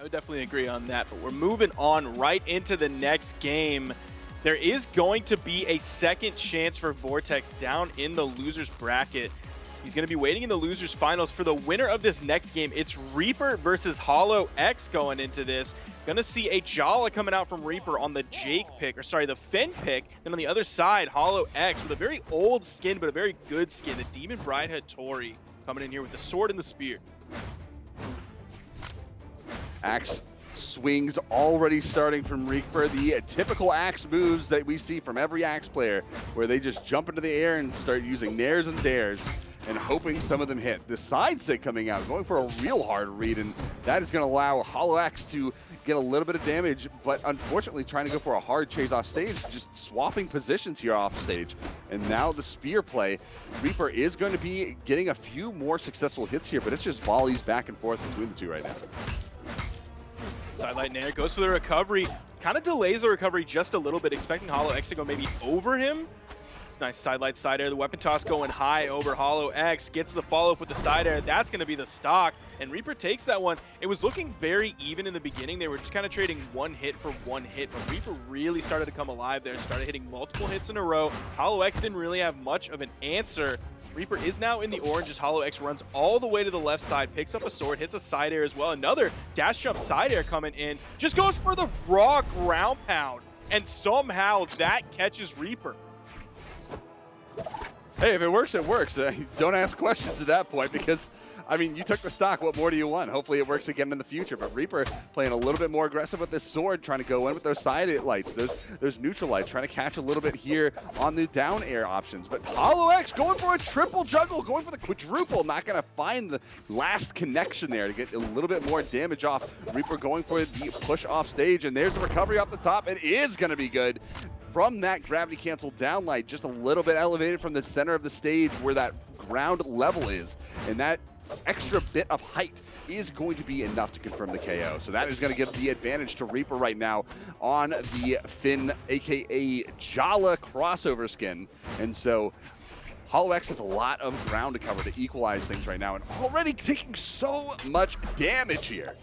would definitely agree on that, but we're moving on right into the next game. There is going to be a second chance for Vortex down in the loser's bracket. He's going to be waiting in the loser's finals. For the winner of this next game, it's Reaper versus Holox going into this. Going to see a Brawlhalla coming out from Reaper on the Jake pick, or sorry, the Finn pick. Then on the other side, Holox with a very old skin, but a very good skin. The Demon Bride Hattori coming in here with the sword and the spear. Axe swings already starting from Reaper. The typical Axe moves that we see from every Axe player, where they just jump into the air and start using nairs and dares and hoping some of them hit. The side stick coming out, going for a real hard read, and that is going to allow Holox to get a little bit of damage, but unfortunately trying to go for a hard chase off stage, just swapping positions here off stage. And now the spear play. Reaper is going to be getting a few more successful hits here, but it's just volleys back and forth between the two right now. Sidelight Nair goes for the recovery, kind of delays the recovery just a little bit, expecting Holox to go maybe over him. It's nice sidelight side air, the weapon toss going high over Holox, gets the follow-up with the side air. That's going to be the stock, and Reaper takes that one. It was looking very even in the beginning. They were just kind of trading one hit for one hit, but Reaper really started to come alive there, started hitting multiple hits in a row. Holox didn't really have much of an answer. Reaper is now in the orange as Holox runs all the way to the left side, picks up a sword, hits a side air as well. Another dash jump side air coming in, just goes for the raw ground pound, and somehow that catches Reaper. Hey, if it works, it works. Don't ask questions at that point, because, I mean, you took the stock. What more do you want? Hopefully it works again in the future. But Reaper playing a little bit more aggressive with this sword, trying to go in with those side lights, those neutral lights, trying to catch a little bit here on the down air options. But Holox going for a triple juggle, going for the quadruple, not going to find the last connection there to get a little bit more damage off. Reaper going for the push off stage, and there's the recovery off the top. It is going to be good. From that gravity cancel down light, just a little bit elevated from the center of the stage where that ground level is, and that extra bit of height is going to be enough to confirm the KO. So that is going to give the advantage to Reaper right now on the Finn, aka Brawlhalla crossover skin. And so Holox has a lot of ground to cover to equalize things right now, and already taking so much damage here.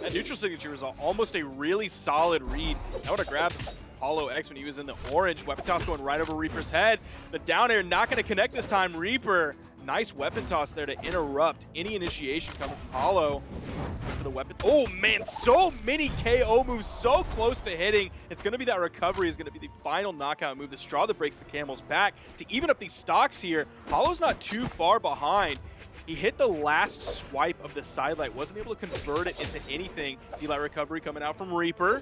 That neutral signature was almost a really solid read. I would have grabbed Holox when he was in the orange. Weapon toss going right over Reaper's head. The down air not going to connect this time. Reaper, nice weapon toss there to interrupt any initiation coming from Holo. For the weapon. Oh man, so many KO moves, so close to hitting. It's going to be that recovery is going to be the final knockout move, the straw that breaks the camel's back. To even up these stocks here, Holo's not too far behind. He hit the last swipe of the sidelight, wasn't able to convert it into anything. D-light recovery coming out from Reaper.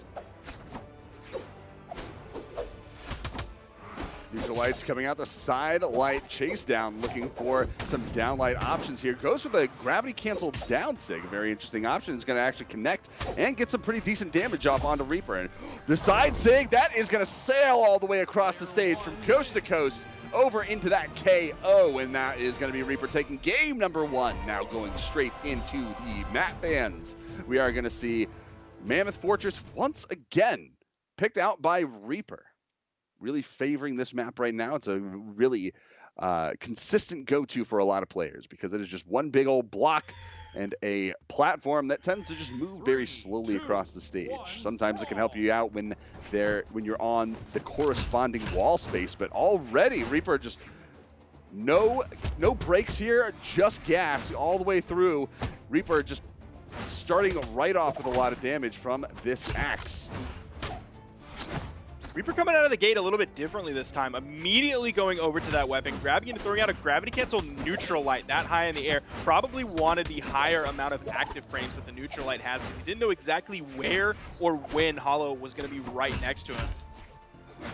Neutral lights coming out the side light chase down, looking for some downlight options here. Goes for the gravity cancel down sig, a very interesting option. It's going to actually connect and get some pretty decent damage off onto Reaper. And the side sig, that is going to sail all the way across the stage from coast to coast over into that KO, and that is going to be Reaper taking game number one. Now going straight into the map bans. We are going to see Mammoth Fortress once again picked out by Reaper. Really favoring this map right now. It's a really consistent go-to for a lot of players because it is just one big old block and a platform that tends to just move very slowly across the stage. Sometimes it can help you out when you're on the corresponding wall space, but already Reaper just no breaks here, just gas all the way through. Reaper just starting right off with a lot of damage from this axe. Reaper coming out of the gate a little bit differently this time, immediately going over to that weapon, grabbing and throwing out a gravity cancel neutral light that high in the air. Probably wanted the higher amount of active frames that the neutral light has because he didn't know exactly where or when Holo was going to be right next to him.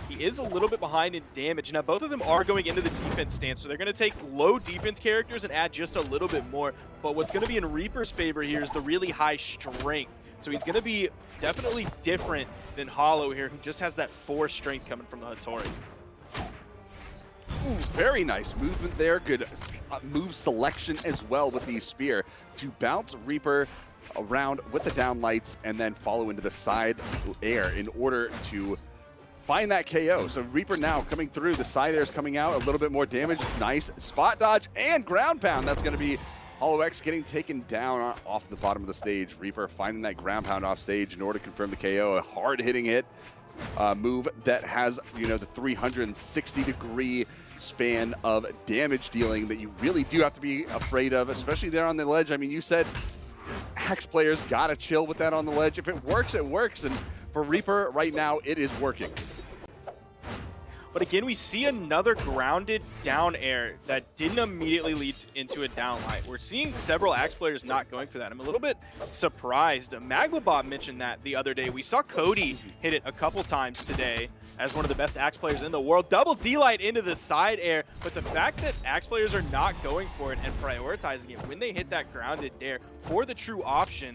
He is a little bit behind in damage. Now, both of them are going into the defense stance, so they're going to take low defense characters and add just a little bit more. But what's going to be in Reaper's favor here is the really high strength. So he's going to be definitely different than Holo here, who just has that 4 strength coming from the Hattori. Ooh, very nice movement there. Good move selection as well with the spear to bounce Reaper around with the downlights and then follow into the side air in order to find that KO. So Reaper now coming through, the side air is coming out, a little bit more damage. Nice spot dodge and ground pound. That's going to be Holox getting taken down off the bottom of the stage. Reaper finding that ground pound off stage in order to confirm the KO. A hard hitting hit move that has, you know, the 360-degree span of damage dealing that you really do have to be afraid of, especially there on the ledge. I mean, you said Axe players gotta chill with that on the ledge. If it works, it works. And for Reaper right now, it is working. But again, we see another grounded down air that didn't immediately lead into a down light. We're seeing several Axe players not going for that. I'm a little bit surprised. Maglabob mentioned that the other day. We saw Cody hit it a couple times today as one of the best Axe players in the world. Double D-light into the side air, but the fact that Axe players are not going for it and prioritizing it when they hit that grounded dare for the true option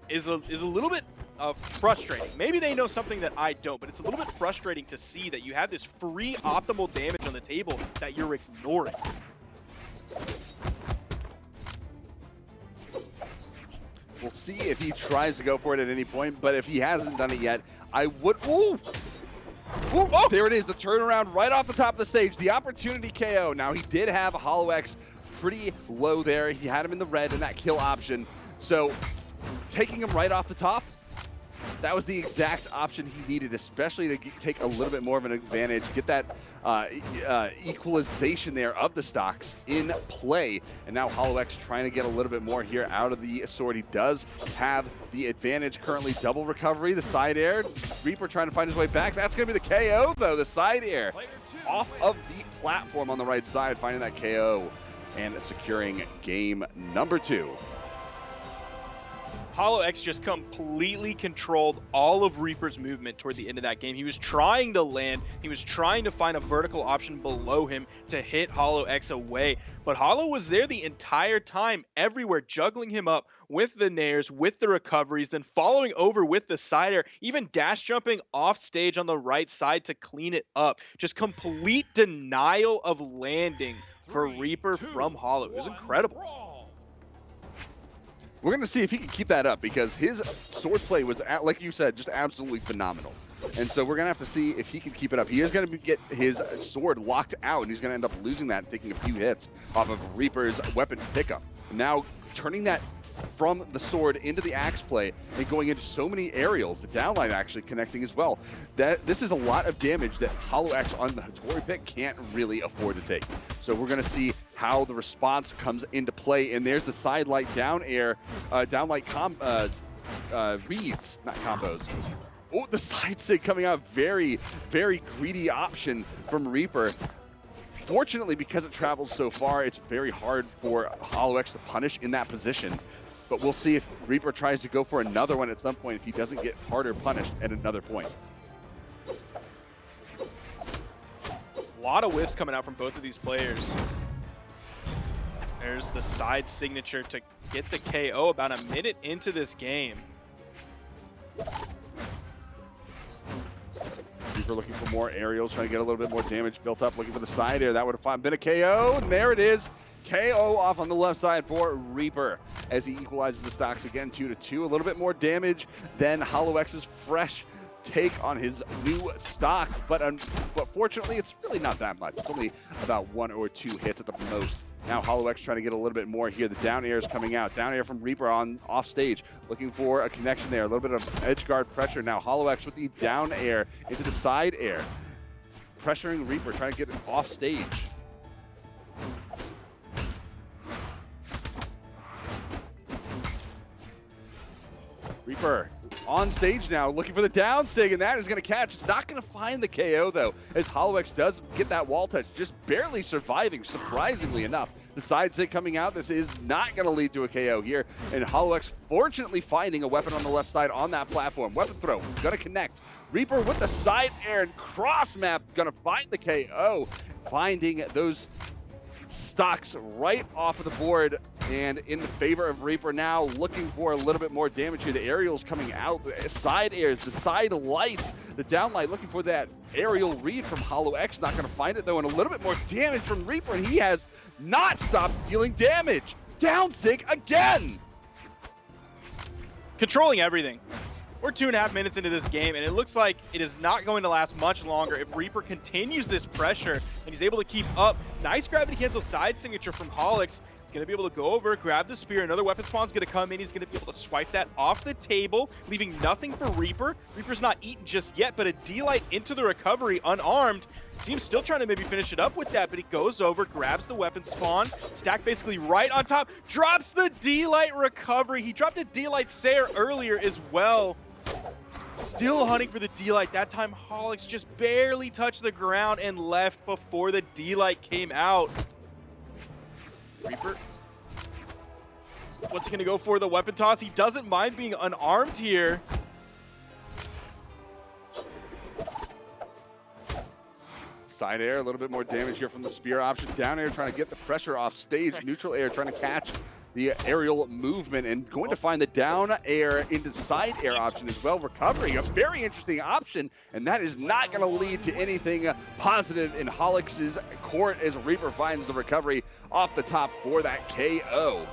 is a little bit frustrating. Maybe they know something that I don't, but it's a little bit frustrating to see that you have this free optimal damage on the table that you're ignoring. We'll see if he tries to go for it at any point, but if he hasn't done it yet, I would... Ooh! Ooh, oh, there it is, the turnaround right off the top of the stage, the opportunity KO. Now, he did have a Holox pretty low there. He had him in the red in that kill option. So, taking him right off the top, that was the exact option he needed, especially to take a little bit more of an advantage, get that equalization there of the stocks in play. And now Holox trying to get a little bit more here out of the sword. He does have the advantage currently. Double recovery, the side air. Reaper trying to find his way back. That's going to be the KO, though. The side air off of the platform on the right side, finding that KO and securing game number 2. Holox just completely controlled all of Reaper's movement toward the end of that game. He was trying to land, he was trying to find a vertical option below him to hit Holox away, but Holo was there the entire time, everywhere, juggling him up with the nairs, with the recoveries, then following over with the side air, even dash jumping off stage on the right side to clean it up. Just complete denial of landing for Reaper from Holo. It was incredible. We're going to see if he can keep that up, because his sword play was, like you said, just absolutely phenomenal. And so we're going to have to see if he can keep it up. He is going to get his sword locked out, and he's going to end up losing that and taking a few hits off of Reaper's weapon pickup. Now turning that from the sword into the axe play and going into so many aerials, the downline actually connecting as well. This is a lot of damage that Holox on the Hattori pick can't really afford to take. So we're going to see how the response comes into play. And there's the side light down air, down light reads, not combos. Oh, the side sig coming out, very, very greedy option from Reaper. Fortunately, because it travels so far, it's very hard for Holox to punish in that position. But we'll see if Reaper tries to go for another one at some point if he doesn't get harder punished at another point. A lot of whiffs coming out from both of these players. There's the side signature to get the KO about a minute into this game. Reaper looking for more aerials, trying to get a little bit more damage built up, looking for the side air. That would have been a KO, and there it is. KO off on the left side for Reaper as he equalizes the stocks again, 2-2. A little bit more damage than Holox's fresh take on his new stock, but fortunately, it's really not that much. It's only about 1 or 2 hits at the most. Now Holox trying to get a little bit more here. The down air is coming out. Down air from Reaper on off stage, looking for a connection there. A little bit of edge guard pressure. Now Holox with the down air into the side air, pressuring Reaper, trying to get it off stage. Reaper on stage now, looking for the down sig, and that is going to catch. It's not going to find the KO, though, as Holox does get that wall touch, just barely surviving, surprisingly enough. The side sig coming out. This is not going to lead to a KO here, and Holox fortunately finding a weapon on the left side on that platform. Weapon throw, going to connect. Reaper with the side air and cross map, going to find the KO, finding those stocks right off of the board and in favor of Reaper now, looking for a little bit more damage here. The aerials coming out, the side airs, the side lights, the down light, looking for that aerial read from Holox. Not going to find it though, and a little bit more damage from Reaper, and he has not stopped dealing damage. Down sig again. Controlling everything. We're 2.5 minutes into this game, and it looks like it is not going to last much longer if Reaper continues this pressure and he's able to keep up. Nice gravity cancel side signature from Holox. He's going to be able to go over, grab the spear. Another weapon spawn's going to come in. He's going to be able to swipe that off the table, leaving nothing for Reaper. Reaper's not eaten just yet, but a D-Light into the recovery unarmed. Seems still trying to maybe finish it up with that, but he goes over, grabs the weapon spawn, stack basically right on top, drops the D-Light recovery. He dropped a D-Light Sayer earlier as well. Still hunting for the D-Light. That time, Holox just barely touched the ground and left before the D-Light came out. Reaper, what's he going to go for? The weapon toss. He doesn't mind being unarmed here. Side air, a little bit more damage here from the spear option. Down air trying to get the pressure off stage. Neutral air trying to catch the aerial movement and going to find the down air into side air option as well. Recovering, a very interesting option, and that is not going to lead to anything positive in Holox's court as Reaper finds the recovery off the top for that KO.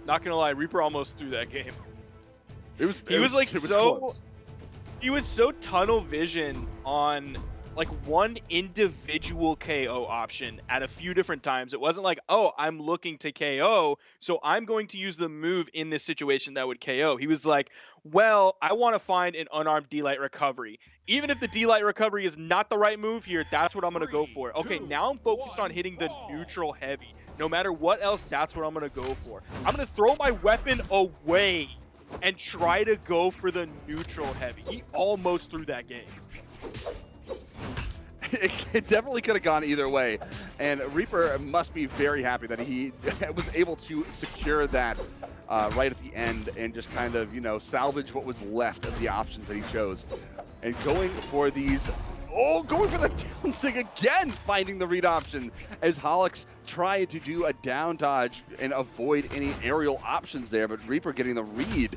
Not going to lie, Reaper almost threw that game. He was close. He was so tunnel vision on like one individual KO option at a few different times. It wasn't like, oh, I'm looking to KO, so I'm going to use the move in this situation that would KO. He was like, well, I want to find an unarmed D-Light recovery. Even if the D-Light recovery is not the right move here, that's what I'm going to go for. Okay, now I'm focused on hitting the neutral heavy. No matter what else, that's what I'm going to go for. I'm going to throw my weapon away and try to go for the neutral heavy. He almost threw that game. It definitely could have gone either way, and Reaper must be very happy that he was able to secure that right at the end and just kind of, you know, salvage what was left of the options that he chose. And going for these, going for the down sig again, finding the read option as Holox tried to do a down dodge and avoid any aerial options there, but Reaper getting the read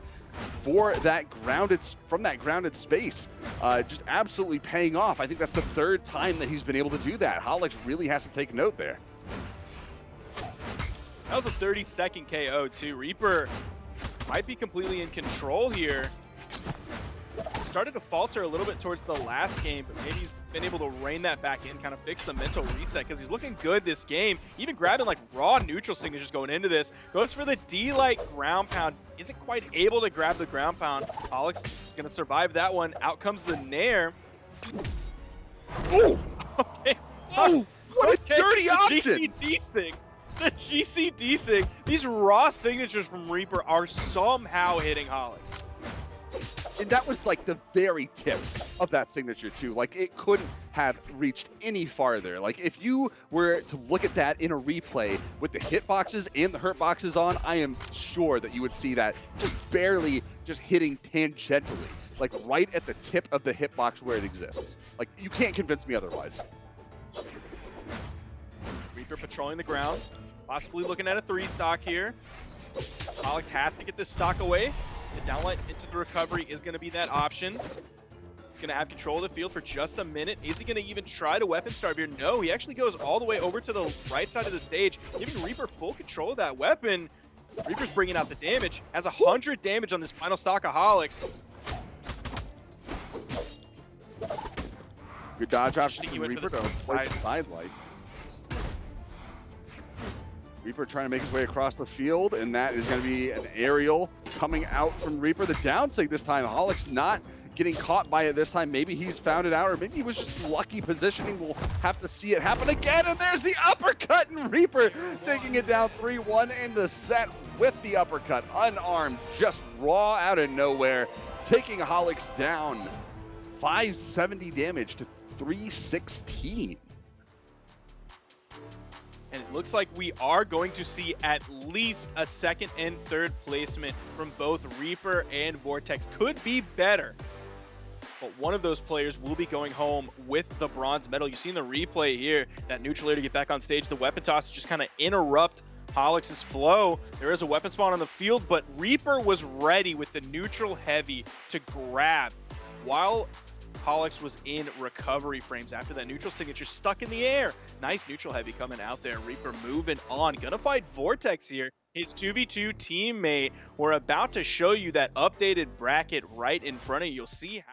for that grounded space, just absolutely paying off. I think that's the third time that he's been able to do that. Holox really has to take note there. That was a 30-second KO too. Reaper might be completely in control here. Started to falter a little bit towards the last game, but maybe he's been able to rein that back in, kind of fix the mental reset, because he's looking good this game. Even grabbing like raw neutral signatures going into this. Goes for the D-Light ground pound. Isn't quite able to grab the ground pound. Holox is going to survive that one. Out comes the Nair. Oh! Okay. Oh! What a dirty option! GCD sig. The GCD sig. These raw signatures from Reaper are somehow hitting Holox. And that was like the very tip of that signature too. Like it couldn't have reached any farther. Like if you were to look at that in a replay with the hitboxes and the hurt boxes on, I am sure that you would see that just barely just hitting tangentially, like right at the tip of the hitbox where it exists. Like you can't convince me otherwise. Reaper patrolling the ground, possibly looking at a 3-stock here. Holox has to get this stock away. The downlight into the recovery is going to be that option. He's going to have control of the field for just a minute. Is he going to even try to weapon starve here? No, he actually goes all the way over to the right side of the stage, giving Reaper full control of that weapon. Reaper's bringing out the damage. Has 100 damage on this final stock of Holox. Good dodge option from Reaper to avoid the side light. Reaper trying to make his way across the field, and that is going to be an aerial coming out from Reaper. The down sig this time. Holox not getting caught by it this time. Maybe he's found it out, or maybe he was just lucky positioning. We'll have to see it happen again, and there's the uppercut, and Reaper taking it down 3-1 in the set with the uppercut. Unarmed, just raw out of nowhere, taking Holox down. 570 damage to 316. And it looks like we are going to see at least a second and third placement from both Reaper and Vortex. Could be better, but one of those players will be going home with the bronze medal. You've seen the replay here, that neutral air to get back on stage. The weapon toss just kind of interrupt Holox's flow. There is a weapon spawn on the field, but Reaper was ready with the neutral heavy to grab while Holox was in recovery frames after that neutral signature stuck in the air. Nice neutral heavy coming out there. Reaper moving on. Gonna fight Vortex here. His 2v2 teammate. We're about to show you that updated bracket right in front of you. You'll see how